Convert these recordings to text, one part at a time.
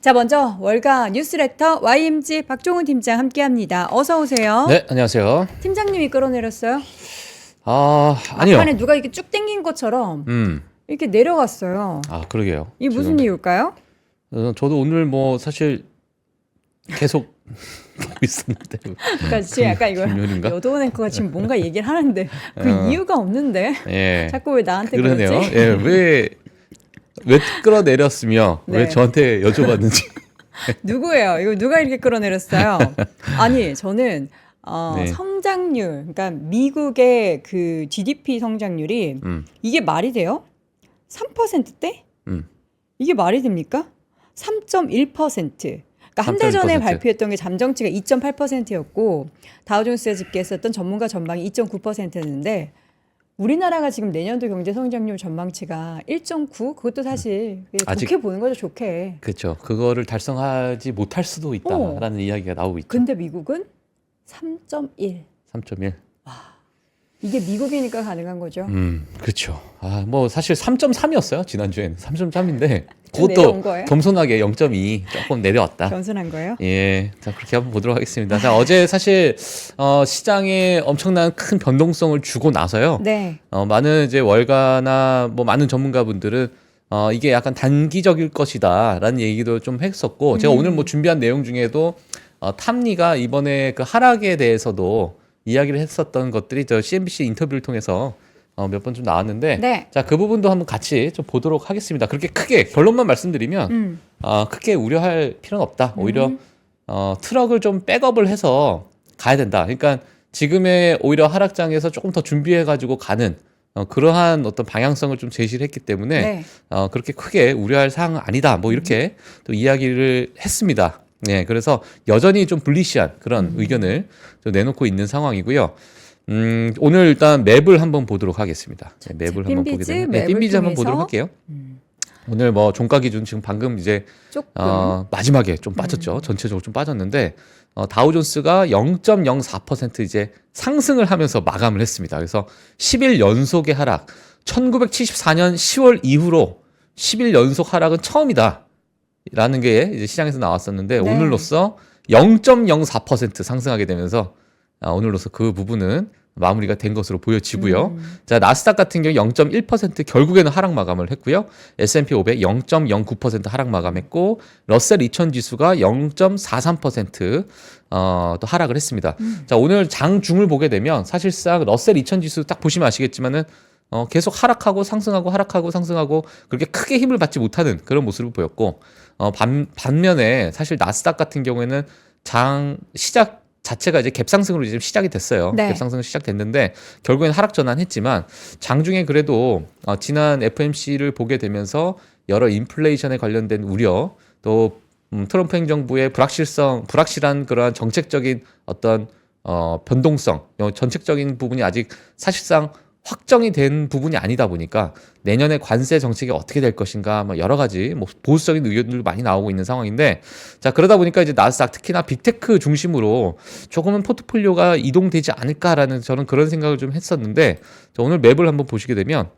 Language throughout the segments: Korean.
자, 먼저 월가 뉴스레터 YMG 박종훈 팀장 함께합니다. 어서 오세요. 네, 안녕하세요. 팀장님이 끌어내렸어요? 아니요. 막판에 누가 이렇게 쭉 당긴 것처럼 이렇게 내려갔어요. 그러게요. 이게 무슨 이유일까요? 저도 오늘 뭐 사실 계속 보고 있었는데. 그러니까 지금 약간 이거 금요일인가? 여도원 앵커가 지금 뭔가 얘기를 하는데 그 이유가 없는데 예. 자꾸 왜 나한테 그러네요. 그러지? 예, 왜 끌어내렸으며 네. 왜 저한테 여쭤봤는지. 누구예요? 이거 누가 이렇게 끌어내렸어요? 아니, 저는 네. 성장률, 그러니까 미국의 그 GDP 성장률이 이게 말이 돼요? 3%대? 이게 말이 됩니까? 3.1%. 그러니까 한 달 전에 3.1%. 발표했던 게 잠정치가 2.8%였고 다우존스에 집계했었던 전문가 전망이 2.9%였는데 우리나라가 지금 내년도 경제 성장률 전망치가 1.9? 그것도 사실 아직- 좋게 보는 거죠, 좋게. 그렇죠. 그거를 달성하지 못할 수도 있다라는 이야기가 나오고 있죠. 근데 미국은 3.1. 3.1. 이게 미국이니까 가능한 거죠. 그렇죠. 뭐 사실 3.3이었어요. 지난주에는 3.3인데 좀 내려온 그것도 거예요? 겸손하게 0.2 조금 내려왔다. 겸손한 거예요? 예, 자 그렇게 한번 보도록 하겠습니다. 자 어제 사실 시장에 엄청난 큰 변동성을 주고 나서요. 네. 많은 이제 월가나 뭐 많은 전문가분들은 이게 약간 단기적일 것이다라는 얘기도 좀 했었고 제가 오늘 뭐 준비한 내용 중에도 탐리가 이번에 그 하락에 대해서도 이야기를 했었던 것들이 저 CNBC 인터뷰를 통해서 몇 번 좀 나왔는데 네. 자 그 부분도 한번 같이 좀 보도록 하겠습니다. 그렇게 크게 결론만 말씀드리면 크게 우려할 필요는 없다. 오히려 트럭을 좀 백업을 해서 가야 된다. 그러니까 지금의 오히려 하락장에서 조금 더 준비해 가지고 가는 그러한 어떤 방향성을 좀 제시를 했기 때문에 네. 그렇게 크게 우려할 사항은 아니다. 뭐 이렇게 또 이야기를 했습니다. 네, 그래서 여전히 좀 불리시한 그런 의견을 좀 내놓고 있는 상황이고요. 오늘 일단 맵을 한번 보도록 하겠습니다. 네, 맵을 한번 보게 핀비즈 되면 맵을 핀비즈 한번 통해서? 보도록 할게요. 오늘 뭐 종가 기준 지금 방금 이제 조금. 마지막에 좀 빠졌죠. 전체적으로 좀 빠졌는데 다우존스가 0.04% 이제 상승을 하면서 마감을 했습니다. 그래서 10일 연속의 하락. 1974년 10월 이후로 10일 연속 하락은 처음이다. 라는 게 이제 시장에서 나왔었는데 네. 오늘로써 0.04% 상승하게 되면서 오늘로써 그 부분은 마무리가 된 것으로 보여지고요. 자, 나스닥 같은 경우 0.1% 결국에는 하락 마감을 했고요. S&P 500 0.09% 하락 마감했고 러셀 2000 지수가 0.43% 또 하락을 했습니다. 자, 오늘 장중을 보게 되면 사실상 러셀 2000 지수 딱 보시면 아시겠지만은 계속 하락하고 상승하고 하락하고 상승하고 그렇게 크게 힘을 받지 못하는 그런 모습을 보였고 반면에 사실 나스닥 같은 경우에는 장 시작 자체가 이제 갭상승으로 지금 시작이 됐어요. 네. 갭상승 시작됐는데 결국에는 하락 전환했지만 장중에 그래도 지난 FOMC를 보게 되면서 여러 인플레이션에 관련된 우려 또 트럼프 행정부의 불확실한 그러한 정책적인 어떤 변동성, 정책적인 부분이 아직 사실상 확정이 된 부분이 아니다 보니까 내년에 관세 정책이 어떻게 될 것인가 뭐 여러 가지 뭐 보수적인 의견들도 많이 나오고 있는 상황인데 자 그러다 보니까 이제 나스닥 특히나 빅테크 중심으로 조금은 포트폴리오가 이동되지 않을까라는 저는 그런 생각을 좀 했었는데 자, 오늘 맵을 한번 보시게 되면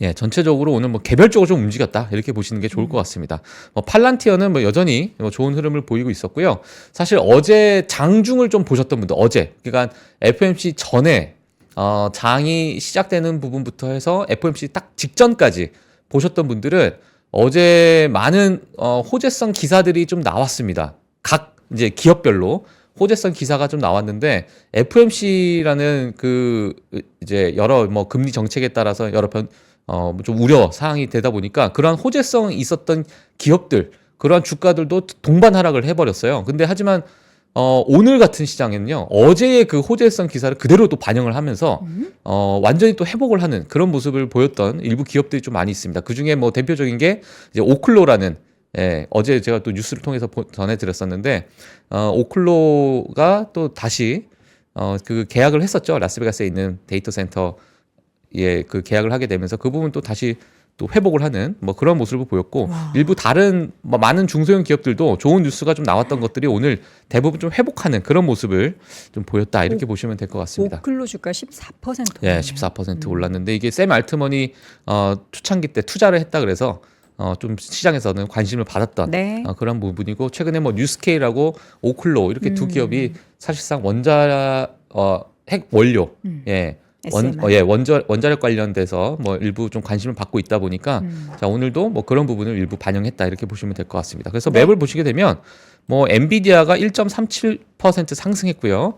예, 전체적으로 오늘 뭐 개별적으로 좀 움직였다 이렇게 보시는 게 좋을 것 같습니다. 팔란티어는 뭐 여전히 좋은 흐름을 보이고 있었고요. 사실 어제 장중을 좀 보셨던 분들 그러니까 FOMC 전에 장이 시작되는 부분부터 해서 FOMC 딱 직전까지 보셨던 분들은 어제 많은 호재성 기사들이 좀 나왔습니다. 각 이제 기업별로 호재성 기사가 좀 나왔는데 FOMC라는 그 이제 여러 뭐 금리 정책에 따라서 여러 좀 우려 사항이 되다 보니까 그러한 호재성 있었던 기업들 그러한 주가들도 동반 하락을 해버렸어요. 근데 하지만 오늘 같은 시장에는요, 어제의 그 호재성 기사를 그대로 또 반영을 하면서, 완전히 또 회복을 하는 그런 모습을 보였던 일부 기업들이 좀 많이 있습니다. 그 중에 뭐 대표적인 게, 이제 오클로라는, 어제 제가 또 뉴스를 통해서 전해드렸었는데, 오클로가 또 다시, 그 계약을 했었죠. 라스베가스에 있는 데이터 센터에 그 계약을 하게 되면서 그 부분 또 다시 또 회복을 하는 뭐 그런 모습을 보였고 일부 다른 뭐 많은 중소형 기업들도 좋은 뉴스가 좀 나왔던 것들이 오늘 대부분 좀 회복하는 그런 모습을 좀 보였다 이렇게 보시면 될 것 같습니다. 오클로 주가 14%. 예, 14% 올랐는데 이게 샘 알트먼이 초창기 때 투자를 했다 그래서 좀 시장에서는 관심을 받았던 네. 그런 부분이고 최근에 뭐 뉴스케일하고 오클로 이렇게 두 기업이 사실상 핵 원료 예. SMR. 원자력 관련돼서 뭐 일부 좀 관심을 받고 있다 보니까 자, 오늘도 뭐 그런 부분을 일부 반영했다 이렇게 보시면 될 것 같습니다. 그래서 네. 맵을 보시게 되면 뭐 엔비디아가 1.37% 상승했고요.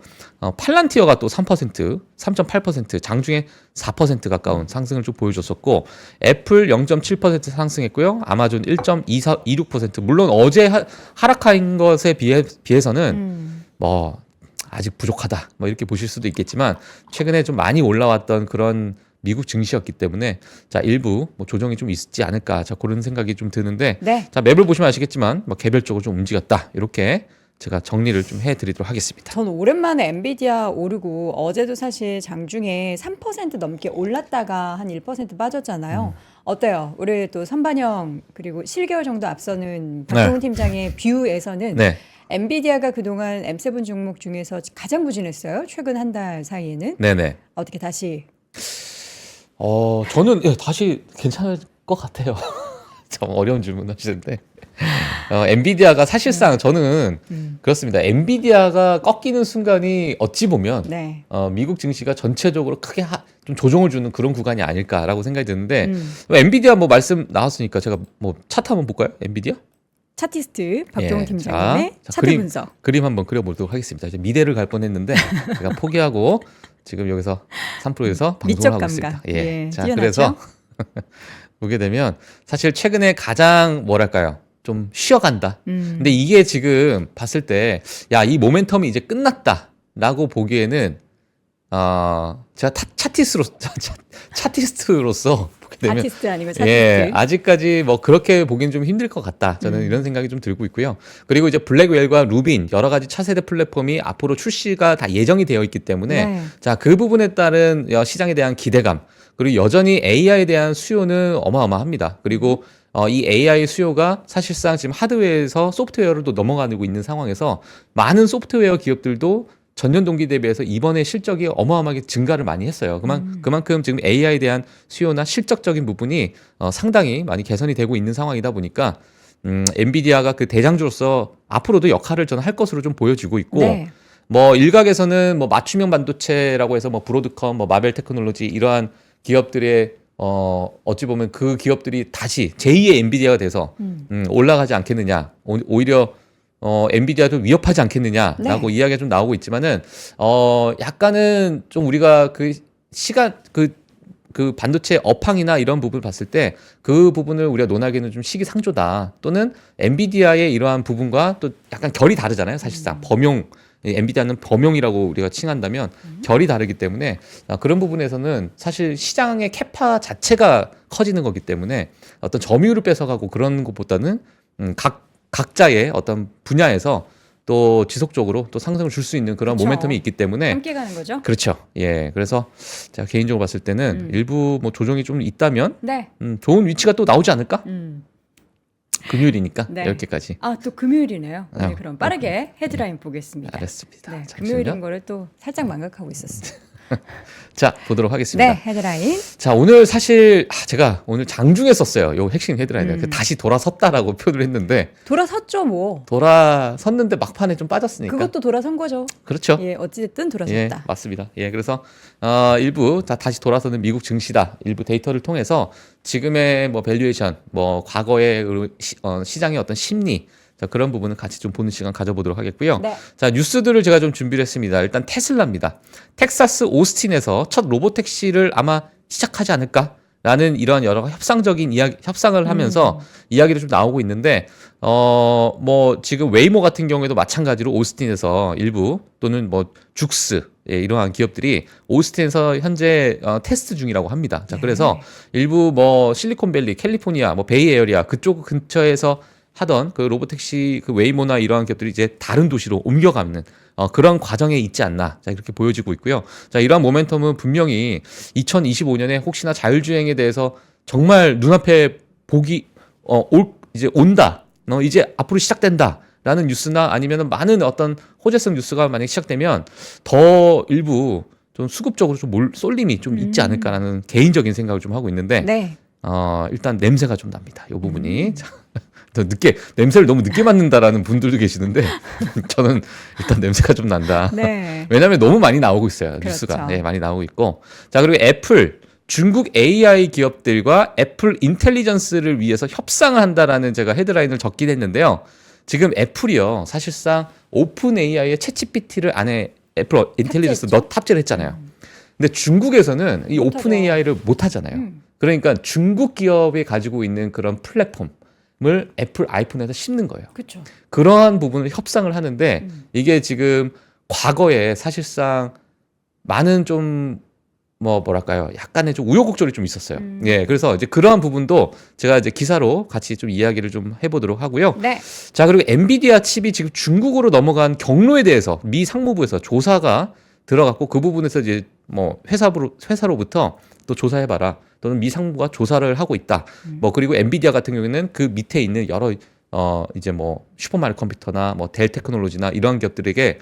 팔란티어가 또 3.8% 장중에 4% 가까운 상승을 좀 보여줬었고 애플 0.7% 상승했고요. 아마존 1.26% 물론 어제 하락한 것에 비해서는 뭐 아직 부족하다 뭐 이렇게 보실 수도 있겠지만 최근에 좀 많이 올라왔던 그런 미국 증시였기 때문에 자 일부 뭐 조정이 좀 있지 않을까 자 그런 생각이 좀 드는데 네. 자 맵을 보시면 아시겠지만 뭐 개별적으로 좀 움직였다 이렇게 제가 정리를 좀 해드리도록 하겠습니다. 저는 오랜만에 엔비디아 오르고 어제도 사실 장중에 3% 넘게 올랐다가 한 1% 빠졌잖아요. 어때요? 우리 또 선반영 그리고 7개월 정도 앞서는 박종훈 팀장의 뷰에서는 네. 엔비디아가 그동안 M7 종목 중에서 가장 부진했어요. 최근 한 달 사이에는. 네네. 어떻게 다시 저는 예, 다시 괜찮을 것 같아요. 참 어려운 질문 하시는데 엔비디아가 사실상 저는 그렇습니다. 엔비디아가 꺾이는 순간이 어찌 보면 네. 미국 증시가 전체적으로 크게 좀 조정을 주는 그런 구간이 아닐까라고 생각이 드는데 엔비디아 뭐 말씀 나왔으니까 제가 뭐 차트 한번 볼까요? 엔비디아? 차티스트 박종훈 예, 팀장님의 자, 차트 분석. 그림 한번 그려보도록 하겠습니다. 이제 미래를 갈 뻔했는데 제가 포기하고 지금 여기서 3%에서 방송을 미적 하고 감각. 있습니다. 예, 자, 뛰어나죠? 그래서 보게 되면 사실 최근에 가장 뭐랄까요? 좀 쉬어간다. 근데 이게 지금 봤을 때 야, 이 모멘텀이 이제 끝났다라고 보기에는 제가 차티스트로서 보게 되면 아티스트 아니고 차티스트. 예, 아직까지 뭐 그렇게 보기엔 좀 힘들 것 같다. 저는 이런 생각이 좀 들고 있고요. 그리고 이제 블랙웰과 루빈 여러 가지 차세대 플랫폼이 앞으로 출시가 다 예정이 되어 있기 때문에 네. 자, 그 부분에 따른 시장에 대한 기대감 그리고 여전히 AI에 대한 수요는 어마어마합니다. 그리고 이 AI 수요가 사실상 지금 하드웨어에서 소프트웨어로 또 넘어가고 있는 상황에서 많은 소프트웨어 기업들도 전년 동기 대비해서 이번에 실적이 어마어마하게 증가를 많이 했어요. 그만큼 지금 AI에 대한 수요나 실적적인 부분이 상당히 많이 개선이 되고 있는 상황이다 보니까 엔비디아가 그 대장주로서 앞으로도 역할을 저는 할 것으로 좀 보여지고 있고 네. 뭐 일각에서는 뭐 맞춤형 반도체라고 해서 뭐 브로드컴, 뭐 마벨 테크놀로지 이러한 기업들의 어찌 보면 그 기업들이 다시 제2의 엔비디아가 돼서 올라가지 않겠느냐. 오히려 엔비디아도 위협하지 않겠느냐라고 네. 이야기가 좀 나오고 있지만은 약간은 좀 우리가 그 시간 그 반도체 업황이나 이런 부분을 봤을 때 그 부분을 우리가 논하기에는 좀 시기상조다. 또는 엔비디아의 이러한 부분과 또 약간 결이 다르잖아요. 사실상 범용 엔비디아는 범용이라고 우리가 칭한다면 결이 다르기 때문에 그런 부분에서는 사실 시장의 캐파 자체가 커지는 거기 때문에 어떤 점유율을 뺏어가고 그런 것보다는 각자의 어떤 분야에서 또 지속적으로 또 상승을 줄 수 있는 그런 그쵸. 모멘텀이 있기 때문에 함께 가는 거죠? 그렇죠. 예. 그래서 제가 개인적으로 봤을 때는 일부 뭐 조정이 좀 있다면 네. 좋은 위치가 또 나오지 않을까? 금요일이니까 네. 이렇게까지. 아, 또 금요일이네요. 네, 아, 그럼 빠르게 헤드라인 보겠습니다. 알았습니다. 네, 잠시만요. 금요일인 거를 또 살짝 망각하고 있었어요. 자, 보도록 하겠습니다. 네, 헤드라인. 자, 오늘 사실 제가 오늘 장중에 썼어요. 요 핵심 헤드라인을. 다시 돌아섰다라고 표현을 했는데 돌아섰죠, 뭐. 돌아섰는데 막판에 좀 빠졌으니까. 그것도 돌아선 거죠. 그렇죠. 예, 어찌됐든 예, 돌아섰다. 맞습니다. 예, 그래서 일부 다시 돌아서는 미국 증시다. 일부 데이터를 통해서 지금의 뭐 밸류에이션, 뭐 과거의 시장의 어떤 심리, 자, 그런 부분은 같이 좀 보는 시간 가져보도록 하겠고요. 네. 자, 뉴스들을 제가 좀 준비를 했습니다. 일단 테슬라입니다. 텍사스 오스틴에서 첫 로보택시를 아마 시작하지 않을까라는 이런 여러 협상적인 협상을 하면서 이야기를 좀 나오고 있는데 뭐 지금 웨이모 같은 경우에도 마찬가지로 오스틴에서 일부 또는 뭐 죽스 이러한 기업들이 오스틴에서 현재 테스트 중이라고 합니다. 자, 그래서 일부 뭐 실리콘밸리, 캘리포니아, 뭐 베이에어리아 그쪽 근처에서 하던 그 로보택시 그 웨이모나 이러한 기업들이 이제 다른 도시로 옮겨가는 그런 과정에 있지 않나. 자, 이렇게 보여지고 있고요. 자, 이러한 모멘텀은 분명히 2025년에 혹시나 자율주행에 대해서 정말 눈앞에 이제 온다. 이제 앞으로 시작된다. 라는 뉴스나 아니면 많은 어떤 호재성 뉴스가 만약에 시작되면 더 일부 좀 수급적으로 좀 쏠림이 좀 있지 않을까라는 개인적인 생각을 좀 하고 있는데 네. 일단 냄새가 좀 납니다. 이 부분이. 더 늦게 냄새를 너무 늦게 맡는다라는 분들도 계시는데 저는 일단 냄새가 좀 난다. 네. 왜냐하면 너무 많이 나오고 있어요. 그렇죠. 뉴스가. 네, 많이 나오고 있고. 자, 그리고 애플 중국 AI 기업들과 애플 인텔리전스를 위해서 협상을 한다라는 제가 헤드라인을 적긴 했는데요. 지금 애플이요. 사실상 오픈 AI의 챗GPT를 안에 애플 인텔리전스 탑재를 했잖아요. 근데 중국에서는 이 못하죠. 오픈 AI를 못 하잖아요. 그러니까 중국 기업이 가지고 있는 그런 플랫폼을 애플 아이폰에다 씹는 거예요. 그렇죠. 그러한 부분을 협상을 하는데 이게 지금 과거에 사실상 많은 좀 뭐랄까요? 약간의 좀 우여곡절이 좀 있었어요. 예, 그래서 이제 그러한 부분도 제가 이제 기사로 같이 좀 이야기를 좀 해보도록 하고요. 네. 자, 그리고 엔비디아 칩이 지금 중국으로 넘어간 경로에 대해서 미 상무부에서 조사가 들어갔고 그 부분에서 이제 뭐 회사로부터 또 조사해봐라 또는 미 상무부가 조사를 하고 있다. 뭐 그리고 엔비디아 같은 경우에는 그 밑에 있는 여러 이제 뭐 슈퍼마리오 컴퓨터나 뭐 델 테크놀로지나 이러한 기업들에게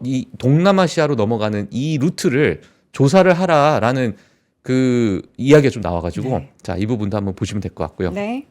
이 동남아시아로 넘어가는 이 루트를 조사를 하라라는 그 이야기가 좀 나와가지고 네. 자, 이 부분도 한번 보시면 될 것 같고요. 네.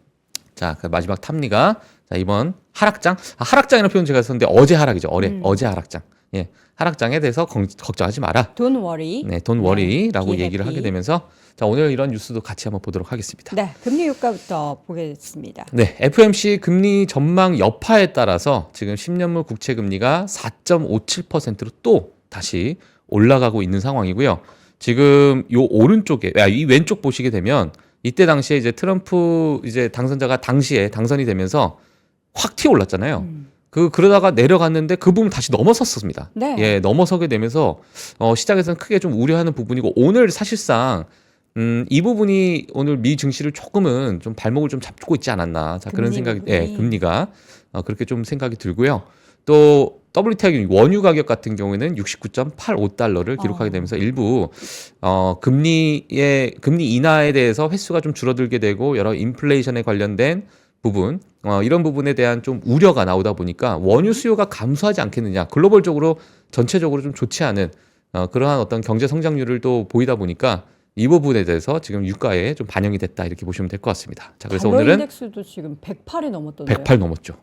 자, 그 마지막 탑리가 자, 이번 하락장. 하락장이라는 표현 제가 썼는데 어제 하락이죠. 어제 하락장. 예, 하락장에 대해서 걱정하지 마라. Don't worry. 네, don't worry라고 be 얘기를 happy. 하게 되면서 자, 오늘 이런 뉴스도 같이 한번 보도록 하겠습니다. 네, 금리 효과부터 보겠습니다. 네, FOMC 금리 전망 여파에 따라서 지금 10년물 국채 금리가 4.57%로 또 다시 올라가고 있는 상황이고요. 지금 요 오른쪽에, 이 왼쪽 보시게 되면 이때 당시에 이제 트럼프 이제 당선자가 당시에 당선이 되면서 확 튀어 올랐잖아요. 그러다가 내려갔는데 그 부분 다시 넘어섰습니다. 네. 예, 넘어서게 되면서 시장에서는 크게 좀 우려하는 부분이고 오늘 사실상 이 부분이 오늘 미 증시를 조금은 좀 발목을 좀 잡고 있지 않았나. 자, 그런 생각이, 예, 금리가 그렇게 좀 생각이 들고요. 또 WTI 원유 가격 같은 경우에는 69.85달러를 기록하게 되면서 일부 금리 인하에 대해서 횟수가 좀 줄어들게 되고 여러 인플레이션에 관련된 부분 이런 부분에 대한 좀 우려가 나오다 보니까 원유 수요가 감소하지 않겠느냐. 글로벌적으로 전체적으로 좀 좋지 않은 그러한 어떤 경제 성장률을 또 보이다 보니까 이 부분에 대해서 지금 유가에 좀 반영이 됐다 이렇게 보시면 될 것 같습니다. 자, 그래서 달러 오늘은 인덱스도 지금 108이 넘었던데요. 108 넘었죠.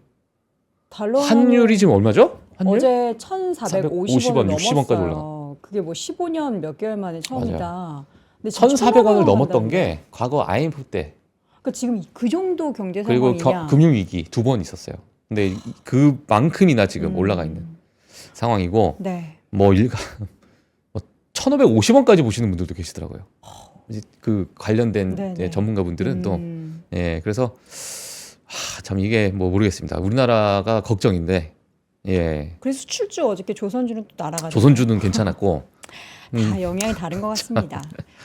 달러 환율이 지금 얼마죠? 환율? 어제 1,450원 60원까지 넘었어요. 그게 뭐 15년 몇 개월 만에 처음이다. 근데 1,400원을 넘었던 간다는데. 게 과거 IMF 때 그러니까 지금 그 정도 경제 그리고 상황이냐. 금융위기 2번 있었어요. 근데 그만큼이나 지금 올라가 있는 상황이고 네. 뭐 1,550원까지 보시는 분들도 계시더라고요. 이제 그 관련된 네네. 전문가분들은 또 예, 그래서 참 이게 뭐 모르겠습니다. 우리나라가 걱정인데 예. 그래서 수출주 어저께 조선주는 또 날아가죠. 조선주는 괜찮았고 다 영향이 다른 것 같습니다.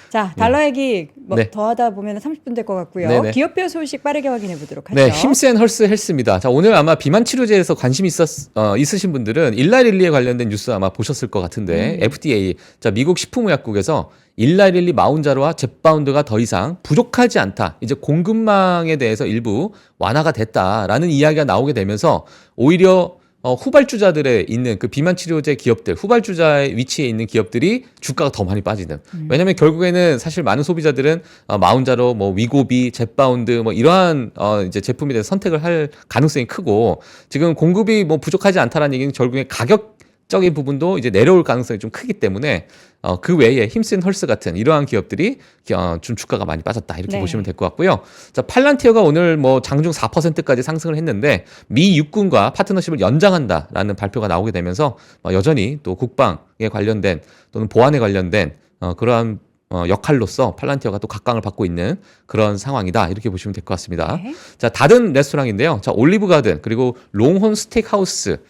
자, 달러 얘기 뭐 네. 더 하다 보면 30분 될 것 같고요. 네네. 기업별 소식 빠르게 확인해 보도록 하죠. 네, 힘센 헐스 헬스입니다. 자, 오늘 아마 비만 치료제에서 관심 있으신 분들은 일라릴리에 관련된 뉴스 아마 보셨을 것 같은데 FDA, 자, 미국 식품의약국에서 일라릴리 마운자로와 젯바운드가 더 이상 부족하지 않다. 이제 공급망에 대해서 일부 완화가 됐다라는 이야기가 나오게 되면서 오히려 후발주자들에 있는 그 비만 치료제 기업들, 후발주자의 위치에 있는 기업들이 주가가 더 많이 빠지는. 왜냐면 결국에는 사실 많은 소비자들은 마운자로 뭐 위고비, 젯바운드 뭐 이러한 이제 제품에 대해서 선택을 할 가능성이 크고 지금 공급이 뭐 부족하지 않다라는 얘기는 결국에 가격적인 부분도 이제 내려올 가능성이 좀 크기 때문에 그 외에 힘센 헐스 같은 이러한 기업들이 좀 주가가 많이 빠졌다 이렇게 네. 보시면 될 것 같고요. 자, 팔란티어가 오늘 뭐 장중 4%까지 상승을 했는데 미 육군과 파트너십을 연장한다라는 발표가 나오게 되면서 여전히 또 국방에 관련된 또는 보안에 관련된 그러한 역할로서 팔란티어가 또 각광을 받고 있는 그런 상황이다 이렇게 보시면 될 것 같습니다. 네. 자, 다든 레스토랑인데요. 자, 올리브 가든 그리고 롱혼 스테이크하우스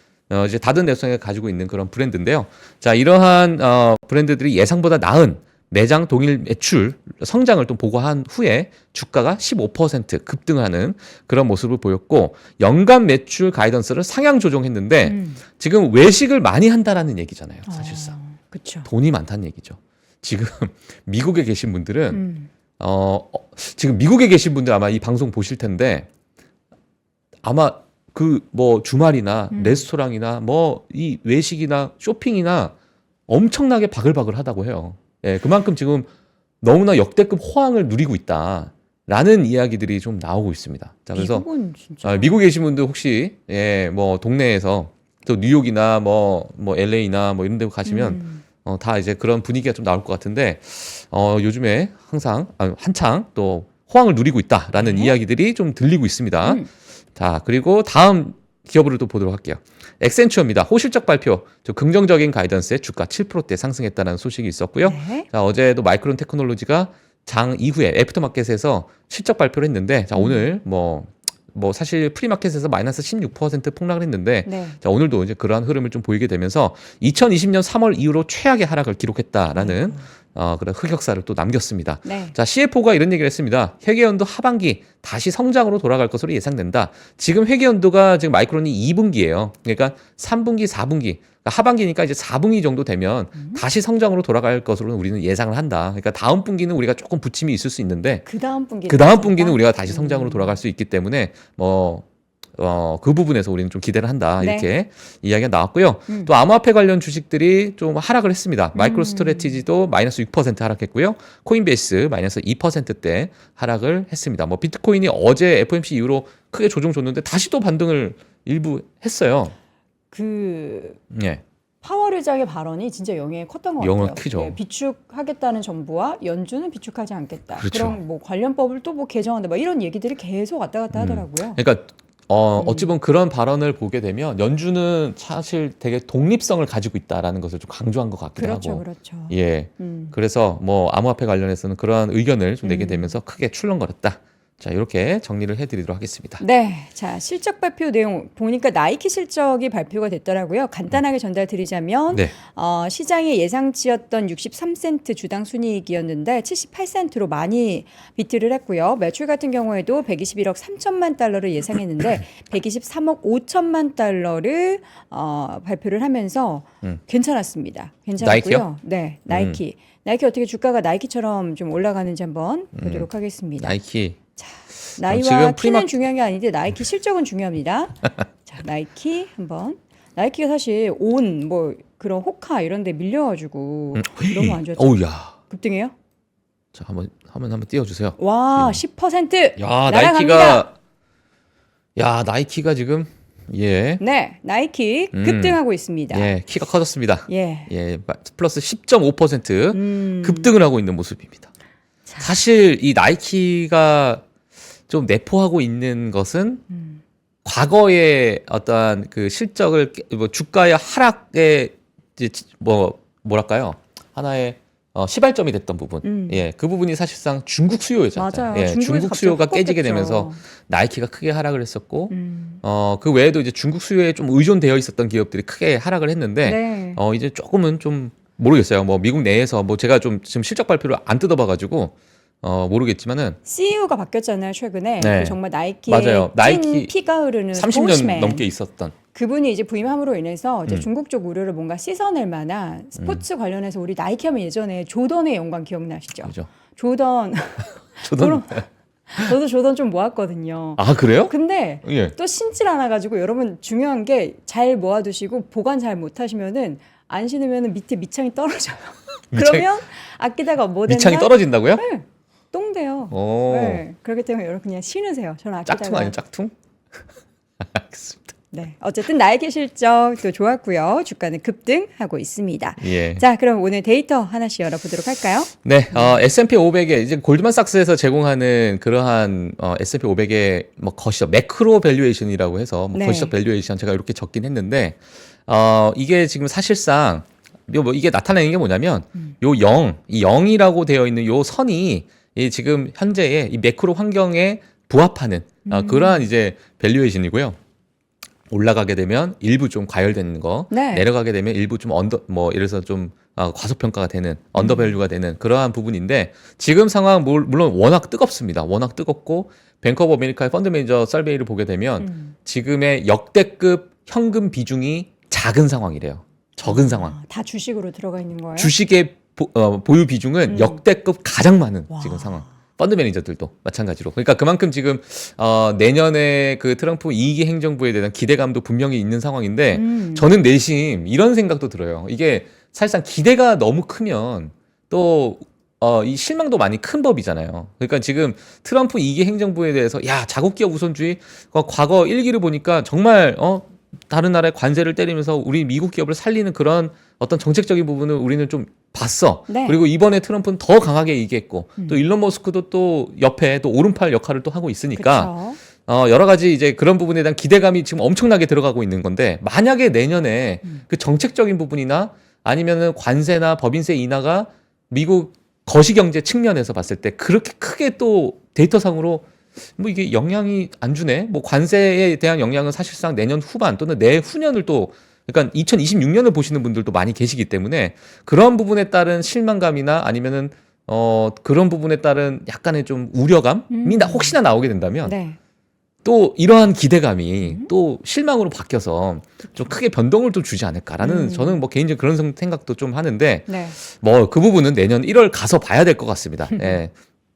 이제 다든 레스토랑이 가지고 있는 그런 브랜드인데요. 자, 이러한 브랜드들이 예상보다 나은 매장 동일 매출 성장을 또 보고한 후에 주가가 15% 급등하는 그런 모습을 보였고 연간 매출 가이던스를 상향 조정했는데 지금 외식을 많이 한다라는 얘기잖아요. 사실상 그렇죠. 돈이 많다는 얘기죠. 지금 미국에 계신 분들은 지금 미국에 계신 분들 아마 이 방송 보실 텐데 아마 그 뭐 주말이나 레스토랑이나 뭐 이 외식이나 쇼핑이나 엄청나게 바글바글 하다고 해요. 예, 그만큼 지금 너무나 역대급 호황을 누리고 있다. 라는 이야기들이 좀 나오고 있습니다. 자, 그래서 미국은 진짜 미국에 계신 분들 혹시 뭐 동네에서 또 뉴욕이나 뭐 LA나 뭐 이런 데 가시면 다 이제 그런 분위기가 좀 나올 것 같은데 요즘에 항상 한창 또 호황을 누리고 있다라는 네. 이야기들이 좀 들리고 있습니다. 자, 그리고 다음 기업으로 또 보도록 할게요. 엑센추어입니다. 호실적 발표, 좀 긍정적인 가이던스에 주가 7%대 상승했다는 소식이 있었고요. 네. 자, 어제도 마이크론 테크놀로지가 장 이후에 애프터마켓에서 실적 발표를 했는데, 자, 오늘 뭐 사실 프리마켓에서 마이너스 16% 폭락을 했는데, 네. 자, 오늘도 이제 그러한 흐름을 좀 보이게 되면서 2020년 3월 이후로 최악의 하락을 기록했다라는 그런 흑역사를 또 남겼습니다. 네. 자, CFO가 이런 얘기를 했습니다. 회계연도 하반기 다시 성장으로 돌아갈 것으로 예상된다. 지금 회계연도가 지금 마이크론이 2분기예요. 그러니까 3분기, 4분기. 그러니까 하반기니까 이제 4분기 정도 되면 다시 성장으로 돌아갈 것으로 우리는 예상을 한다. 그러니까 다음 분기는 우리가 조금 부침이 있을 수 있는데 그 다음 분기 우리가 다시 성장으로 돌아갈 수 있기 때문에 그 부분에서 우리는 좀 기대를 한다. 네. 이렇게 이야기가 나왔고요. 또 암호화폐 관련 주식들이 좀 하락을 했습니다. 마이크로 스트래티지도 마이너스 6% 하락했고요. 코인베이스 마이너스 2%대 하락을 했습니다. 뭐 비트코인이 어제 FOMC 이후로 크게 조정 줬는데 다시 또 반등을 일부 했어요. 그 예. 파월 의장의 발언이 진짜 영향이 컸던 것 영향 같아요. 크죠. 예, 비축하겠다는 정부와 연준은 비축하지 않겠다. 그렇죠. 그럼 뭐 관련법을 또 뭐 개정한다. 막 이런 얘기들이 계속 왔다 갔다 하더라고요. 그러니까 어찌 보면 그런 발언을 보게 되면 연준은 사실 되게 독립성을 가지고 있다라는 것을 좀 강조한 것 같기도 그렇죠, 하고. 그렇죠. 예. 그래서 뭐 암호화폐 관련해서는 그러한 의견을 좀 내게 되면서 크게 출렁거렸다. 자, 이렇게 정리를 해드리도록 하겠습니다. 네, 자 실적 발표 내용 보니까 나이키 실적이 발표가 됐더라고요. 간단하게 전달드리자면 네. 시장의 예상치였던 63센트 주당 순이익이었는데 78센트로 많이 비트를 했고요. 매출 같은 경우에도 121억 3천만 달러를 예상했는데 123억 5천만 달러를 발표를 하면서 괜찮았습니다. 괜찮았고요. 나이키요? 네, 나이키. 나이키 어떻게 주가가 나이키처럼 좀 올라가는지 한번 보도록 하겠습니다. 나이키. 나이와 지금 키는 중요한 게 아닌데 나이키 실적은 중요합니다. 자, 나이키 한번. 나이키가 사실 온 뭐 그런 호카 이런 데 밀려가지고 너무 안 좋았죠. 어우야. 급등해요? 자, 한번 띄워주세요. 와, 10%. 야, 날아갑니다. 나이키가 지금 예. 네, 나이키 급등하고 있습니다. 예, 키가 커졌습니다. 예. 예, 플러스 10.5% 급등을 하고 있는 모습입니다. 사실 이 나이키가 좀 내포하고 있는 것은 과거의 어떠한 그 실적을 뭐 주가의 하락의 뭐랄까요? 하나의 시발점이 됐던 부분. 예, 그 부분이 사실상 중국 수요였잖아요. 맞아요. 예, 중국 수요가 깨지게 꺾였죠. 되면서 나이키가 크게 하락을 했었고, 그 외에도 이제 중국 수요에 좀 의존되어 있었던 기업들이 크게 하락을 했는데, 네. 이제 조금은 좀 모르겠어요. 뭐 미국 내에서 뭐 제가 좀 지금 실적 발표를 안 뜯어봐가지고 모르겠지만은 CEO가 바뀌었잖아요 최근에. 네. 그 정말 나이키의 맞아요. 나이키 피가 흐르는 30년 스포츠맨. 넘게 있었던. 그분이 이제 부임함으로 인해서 이제 중국 쪽 우려를 뭔가 씻어낼 만한 스포츠 관련해서 우리 나이키 하면 예전에 조던의 영광 기억나시죠? 그죠? 조던. 조던. 저도 조던 좀 모았거든요. 아, 그래요? 근데 예. 또 신질 않아가지고 여러분 중요한 게 잘 모아두시고 보관 잘 못하시면은 안 신으면은 밑에 밑창이 떨어져요. 그러면 아끼다가 뭐 된다? 밑창이 떨어진다고요? 네, 똥돼요. 오. 네, 그렇기 때문에 여러분 그냥 신으세요. 저는 아끼다가. 짝퉁 아니에요, 짝퉁? 알겠습니다. 네, 어쨌든 나이키 실적도 좋았고요. 주가는 급등하고 있습니다. 예. 자, 그럼 오늘 데이터 하나씩 열어보도록 할까요? 네, S&P 500에 이제 골드만삭스에서 제공하는 그러한 S&P 500의 뭐 거시적 매크로 밸류에이션이라고 해서 뭐 네. 거시적 밸류에이션 제가 이렇게 적긴 했는데 이게 지금 사실상 뭐 이게 나타내는 게 뭐냐면 요 0, 이 0이라고 되어 있는 요 선이 이 지금 현재의 이 매크로 환경에 부합하는 그러한 이제 밸류에이션이고요. 올라가게 되면 일부 좀 과열되는 거, 네. 내려가게 되면 일부 좀 예를 들어서 좀 과소평가가 되는, 언더밸류가 되는 그러한 부분인데 지금 상황 물론 워낙 뜨겁습니다. 워낙 뜨겁고 뱅크 오브 아메리카의 펀드 매니저 설베이를 보게 되면 지금의 역대급 현금 비중이 작은 상황이래요. 적은 상황. 다 주식으로 들어가 있는 거예요? 주식의 보유 비중은 역대급 가장 많은 와. 지금 상황. 펀드 매니저들도 마찬가지로. 그러니까 그만큼 지금 내년에 그 트럼프 2기 행정부에 대한 기대감도 분명히 있는 상황인데 저는 내심 이런 생각도 들어요. 이게 사실상 기대가 너무 크면 또 이 실망도 많이 큰 법이잖아요. 그러니까 지금 트럼프 2기 행정부에 대해서 야, 자국 기업 우선주의 과거 1기를 보니까 정말 다른 나라의 관세를 때리면서 우리 미국 기업을 살리는 그런 어떤 정책적인 부분을 우리는 좀 봤어. 네. 그리고 이번에 트럼프는 더 강하게 얘기했고 또 일론 머스크도 또 옆에 또 오른팔 역할을 또 하고 있으니까 그쵸. 여러 가지 이제 그런 부분에 대한 기대감이 지금 엄청나게 들어가고 있는 건데 만약에 내년에 그 정책적인 부분이나 아니면은 관세나 법인세 인하가 미국 거시경제 측면에서 봤을 때 그렇게 크게 또 데이터상으로 뭐 이게 영향이 안 주네. 뭐 관세에 대한 영향은 사실상 내년 후반 또는 내후년을 또 그러니까 2026년을 보시는 분들도 많이 계시기 때문에 그런 부분에 따른 실망감이나 아니면은 그런 부분에 따른 약간의 좀 우려감이 혹시나 나오게 된다면 네. 또 이러한 기대감이 또 실망으로 바뀌어서 좀 크게 변동을 또 주지 않을까라는 저는 뭐 개인적인 그런 생각도 좀 하는데 네. 뭐 그 부분은 내년 1월 가서 봐야 될 것 같습니다. 예.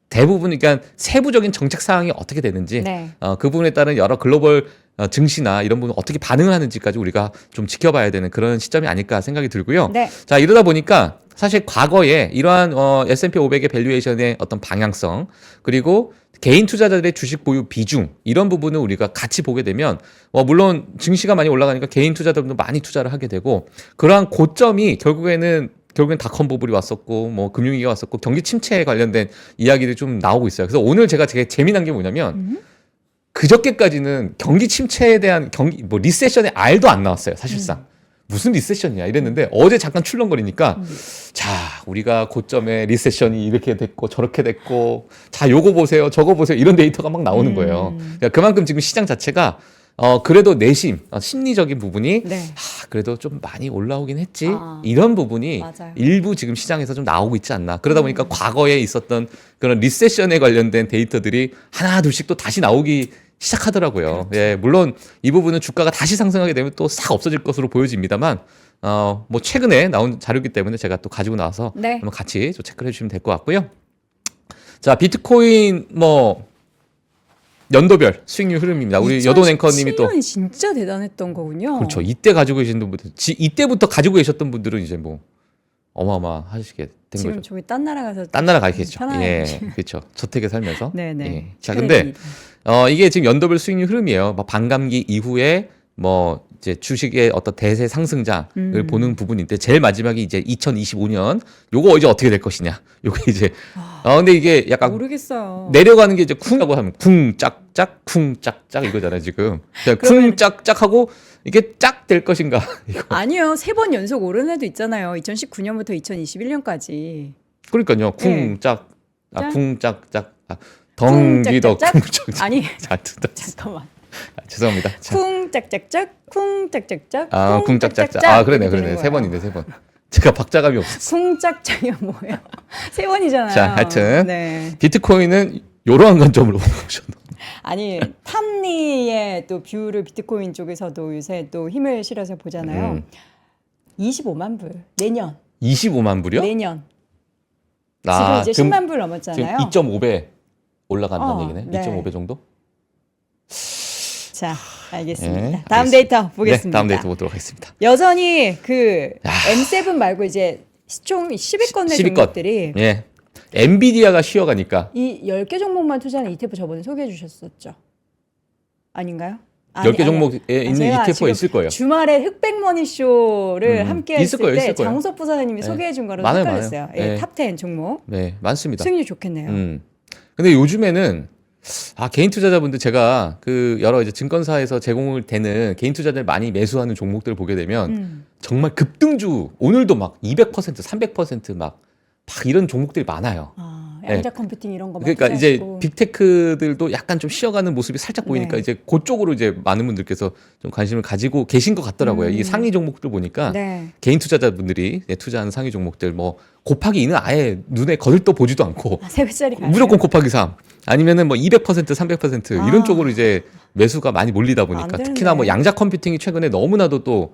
대부분 그러니까 세부적인 정책 사항이 어떻게 되는지 네. 그 부분에 따른 여러 글로벌 증시나 이런 부분 어떻게 반응을 하는지까지 우리가 좀 지켜봐야 되는 그런 시점이 아닐까 생각이 들고요. 네. 자, 이러다 보니까 사실 과거에 이러한 S&P 500의 밸류에이션의 어떤 방향성 그리고 개인 투자자들의 주식 보유 비중 이런 부분을 우리가 같이 보게 되면 물론 증시가 많이 올라가니까 개인 투자자들도 많이 투자를 하게 되고 그러한 고점이 결국엔 닷컴 버블이 왔었고 뭐 금융위기가 왔었고 경기 침체에 관련된 이야기들이 좀 나오고 있어요. 그래서 오늘 제가 되게 재미난 게 뭐냐면 그저께까지는 경기 침체에 대한 리세션의 R도 안 나왔어요. 사실상. 무슨 리세션이야 이랬는데 어제 잠깐 출렁거리니까 자, 우리가 고점에 리세션이 이렇게 됐고 저렇게 됐고 자, 요거 보세요 저거 보세요 이런 데이터가 막 나오는 거예요. 그러니까 그만큼 지금 시장 자체가 그래도 내심 심리적인 부분이 네. 그래도 좀 많이 올라오긴 했지 아, 이런 부분이 맞아요. 일부 지금 시장에서 좀 나오고 있지 않나. 그러다 보니까 과거에 있었던 그런 리세션에 관련된 데이터들이 하나 둘씩 또 다시 나오기 시작하더라고요. 그렇죠. 예, 물론 이 부분은 주가가 다시 상승하게 되면 또 싹 없어질 것으로 보여집니다만 뭐 최근에 나온 자료이기 때문에 제가 또 가지고 나와서 네. 한번 같이 좀 체크를 해주시면 될 것 같고요. 자, 비트코인 뭐 연도별 수익률 흐름입니다. 우리 여돈 앵커님이 또 2017년이 진짜 대단했던 거군요. 그렇죠. 이때 가지고 계신 분들, 이때부터 가지고 계셨던 분들은 이제 뭐 어마어마하시게 된 지금 거죠. 저기 딴 나라 가서 딴 나라 가겠죠. 편안하게 예, 그렇죠. 저택에 살면서. 네네. 예. 자, 근데 이게 지금 연도별 수익률 흐름이에요. 뭐 반감기 이후에 뭐 이제 주식의 어떤 대세 상승장을 보는 부분인데 제일 마지막이 이제 2025년 요거 이제 어떻게 될 것이냐. 요게 이제 근데 이게 약간 모르겠어요. 내려가는 게 이제 쿵하고 하면 쿵짝짝 쿵짝짝 이거잖아요 지금. 쿵짝짝 하고 이게 짝 될 것인가 이거. 아니요. 3번 연속 오른 애도 있잖아요. 2019년부터 2021년까지. 그러니까요. 쿵짝 짝. 쿵짝짝 덩기덕 쿵짝짝짝? 쿵짝짝. 아니 자, 잠깐만. 죄송합니다. 자. 쿵짝짝짝 쿵짝짝짝 쿵짝짝짝. 그러네. 3번인데 3번. 제가 박자감이 없었어. 쿵짝짝이 뭐예요? 3번이잖아요. 자, 하여튼 네. 비트코인은 요러한 관점으로 보셨나? 아니 탐리의 또 뷰를 비트코인 쪽에서도 요새 또 힘을 실어서 보잖아요. 25만 불 내년. 25만 불이요? 내년. 지금 이제 10만 불 넘었잖아요. 지금 2.5배 올라간다는 얘기네. 네. 2.5배 정도? 자, 알겠습니다. 네, 다음 알겠습니다. 데이터 보겠습니다. 네, 다음 데이터 보도록 하겠습니다. 여전히 그 야. M7 말고 이제 총 10위권 내 10위권. 종목들이 예. 엔비디아가 쉬어가니까 이 10개 종목만 투자하는 ETF 저번에 소개해 주셨었죠. 아닌가요? 10개 종목에 있는 제가 ETF가 지금 있을 거예요. 주말에 흑백머니 쇼를 함께 있을 했을 거예요, 때 있을 거예요. 장우석 부사장님이 네. 소개해 준 거라서 많아요, 헷갈렸어요. 많아요. 예, 네. 탑10 종목. 네, 많습니다. 수익률 좋겠네요. 근데 요즘에는 개인 투자자분들 제가 그 여러 이제 증권사에서 제공을 되는 개인 투자자들 많이 매수하는 종목들을 보게 되면 정말 급등주 오늘도 막 200%, 300%막 이런 종목들이 많아요. 양자 컴퓨팅 이런 거 그러니까 이제 빅테크들도 약간 좀 쉬어가는 모습이 살짝 보이니까 네. 이제 그쪽으로 이제 많은 분들께서 좀 관심을 가지고 계신 것 같더라고요. 이 상위 종목들 보니까 네. 개인 투자자분들이 투자하는 상위 종목들 뭐 곱하기 2는 아예 눈에 거들떠 보지도 않고 3배짜리 가요. 무조건 곱하기 3 아니면은 뭐 200%, 300% 이런 쪽으로 이제 매수가 많이 몰리다 보니까 안 되는데. 특히나 뭐 양자 컴퓨팅이 최근에 너무나도 또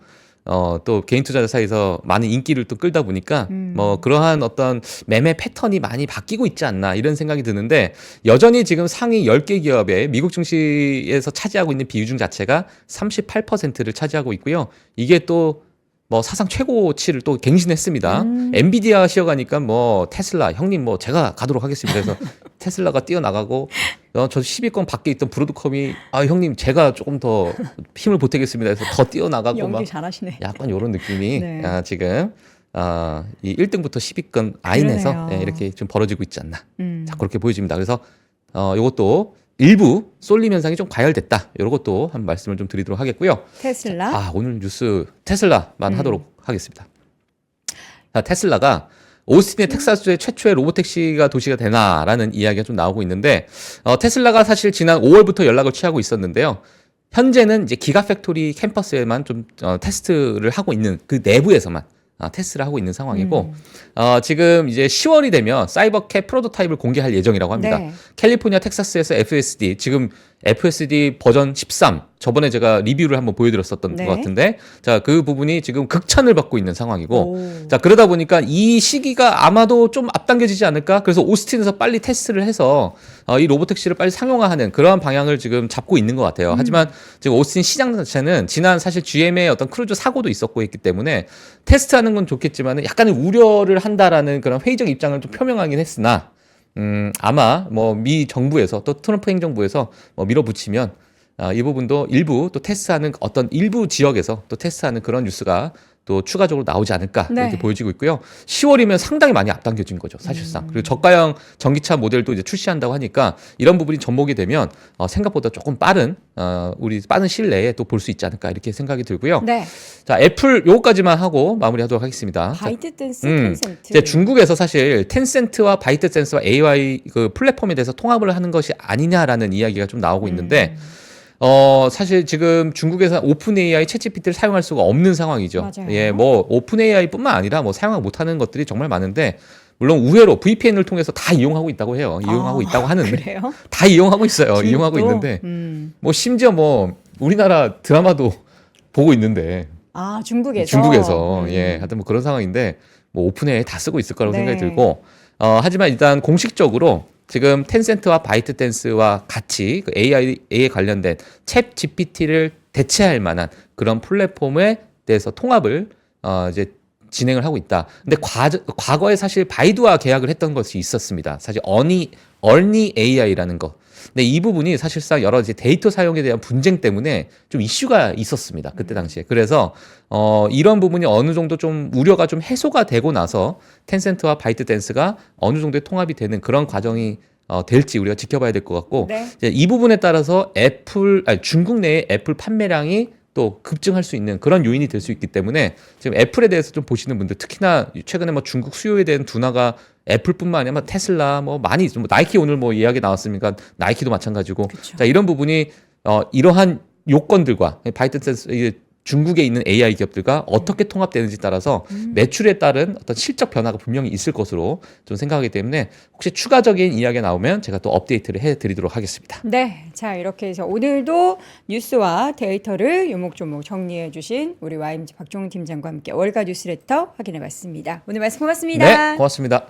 개인 투자자 사이에서 많은 인기를 또 끌다 보니까 뭐 그러한 어떤 매매 패턴이 많이 바뀌고 있지 않나 이런 생각이 드는데 여전히 지금 상위 10개 기업의 미국 증시에서 차지하고 있는 비중 자체가 38%를 차지하고 있고요. 이게 또 뭐 사상 최고치를 또 갱신했습니다. 엔비디아 쉬어가니까 뭐 테슬라 형님 뭐 제가 가도록 하겠습니다. 그래서 테슬라가 뛰어나가고 저 10위권 밖에 있던 브로드컴이 형님 제가 조금 더 힘을 보태겠습니다. 그래서 더 뛰어나가고 연기 막 잘하시네. 약간 이런 느낌이 네. 지금 이 1등부터 10위권 라인에서 그러네요. 이렇게 좀 벌어지고 있지 않나. 자, 그렇게 보여집니다. 그래서 이것도 일부 쏠림 현상이 좀 과열됐다. 이런 것도 한 말씀을 좀 드리도록 하겠고요. 테슬라. 오늘 뉴스 테슬라만 하도록 하겠습니다. 자, 테슬라가 오스틴의 텍사스주의 최초의 로보택시가 도시가 되나라는 이야기가 좀 나오고 있는데 테슬라가 사실 지난 5월부터 연락을 취하고 있었는데요. 현재는 이제 기가팩토리 캠퍼스에만 좀 테스트를 하고 있는 그 내부에서만 테스트를 하고 있는 상황이고 지금 이제 10월이 되면 사이버캣 프로토타입을 공개할 예정이라고 합니다. 네. 캘리포니아 텍사스에서 FSD 지금 FSD 버전 13 저번에 제가 리뷰를 한번 보여드렸었던 네. 것 같은데 자, 그 부분이 지금 극찬을 받고 있는 상황이고 오. 자, 그러다 보니까 이 시기가 아마도 좀 앞당겨지지 않을까? 그래서 오스틴에서 빨리 테스트를 해서 이 로보택시를 빨리 상용화하는 그러한 방향을 지금 잡고 있는 것 같아요. 하지만 지금 오스틴 시장 자체는 지난 사실 GM의 어떤 크루즈 사고도 있었고 했기 때문에 테스트하는 건 좋겠지만 약간의 우려를 한다라는 그런 회의적 입장을 좀 표명하긴 했으나 아마 뭐 미 정부에서 또 트럼프 행정부에서 뭐 밀어붙이면 이 부분도 일부 또 테스트하는 어떤 일부 지역에서 또 테스트하는 그런 뉴스가 또 추가적으로 나오지 않을까 네. 이렇게 보여지고 있고요. 10월이면 상당히 많이 앞당겨진 거죠, 사실상. 그리고 저가형 전기차 모델도 이제 출시한다고 하니까 이런 부분이 접목이 되면 생각보다 조금 빠른 우리 빠른 시일 내에 또 볼 수 있지 않을까 이렇게 생각이 들고요. 네. 자, 애플 요거까지만 하고 마무리하도록 하겠습니다. 바이트댄스 텐센트. 이제 중국에서 사실 텐센트와 바이트댄스와 AI 그 플랫폼에 대해서 통합을 하는 것이 아니냐라는 이야기가 좀 나오고 있는데 사실 지금 중국에서 오픈 AI 챗GPT를 사용할 수가 없는 상황이죠. 맞아요. 예, 뭐 오픈 AI뿐만 아니라 뭐 사용 못하는 것들이 정말 많은데 물론 우회로 VPN을 통해서 다 이용하고 있다고 해요. 이용하고 있다고 하는데 그래요? 다 이용하고 있어요. 중국도? 이용하고 있는데 뭐 심지어 뭐 우리나라 드라마도 보고 있는데 중국에서 예, 하여튼 뭐 그런 상황인데 뭐 오픈 AI 다 쓰고 있을 거라고 네. 생각이 들고 하지만 일단 공식적으로 지금 텐센트와 바이트댄스와 같이 그 AI에 관련된 챗 GPT를 대체할 만한 그런 플랫폼에 대해서 통합을 이제 진행을 하고 있다. 근데 과거에 사실 바이두와 계약을 했던 것이 있었습니다. 사실 어니 AI라는 거. 근데 이 부분이 사실상 여러 이제 데이터 사용에 대한 분쟁 때문에 좀 이슈가 있었습니다. 그때 당시에. 그래서 이런 부분이 어느 정도 좀 우려가 좀 해소가 되고 나서 텐센트와 바이트댄스가 어느 정도의 통합이 되는 그런 과정이 될지 우리가 지켜봐야 될 것 같고 네. 이제 이 부분에 따라서 중국 내의 애플 판매량이 또 급증할 수 있는 그런 요인이 될 수 있기 때문에 지금 애플에 대해서 좀 보시는 분들 특히나 최근에 뭐 중국 수요에 대한 둔화가 애플뿐만 아니라 뭐 테슬라 뭐 많이 뭐 나이키 오늘 뭐 이야기 나왔습니까? 나이키도 마찬가지고. 그쵸. 자, 이런 부분이 이러한 요건들과 바이트댄스 중국에 있는 AI 기업들과 어떻게 통합되는지 따라서 매출에 따른 어떤 실적 변화가 분명히 있을 것으로 좀 생각하기 때문에 혹시 추가적인 이야기가 나오면 제가 또 업데이트를 해드리도록 하겠습니다. 네. 자, 이렇게 해서 오늘도 뉴스와 데이터를 요목조목 정리해 주신 우리 YMG 박종훈 팀장과 함께 월가 뉴스레터 확인해 봤습니다. 오늘 말씀 고맙습니다. 네, 고맙습니다.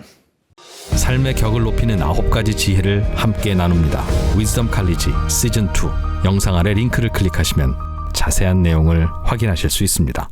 삶의 격을 높이는 9가지 지혜를 함께 나눕니다. 위즈덤 칼리지 시즌 2 영상 아래 링크를 클릭하시면 자세한 내용을 확인하실 수 있습니다.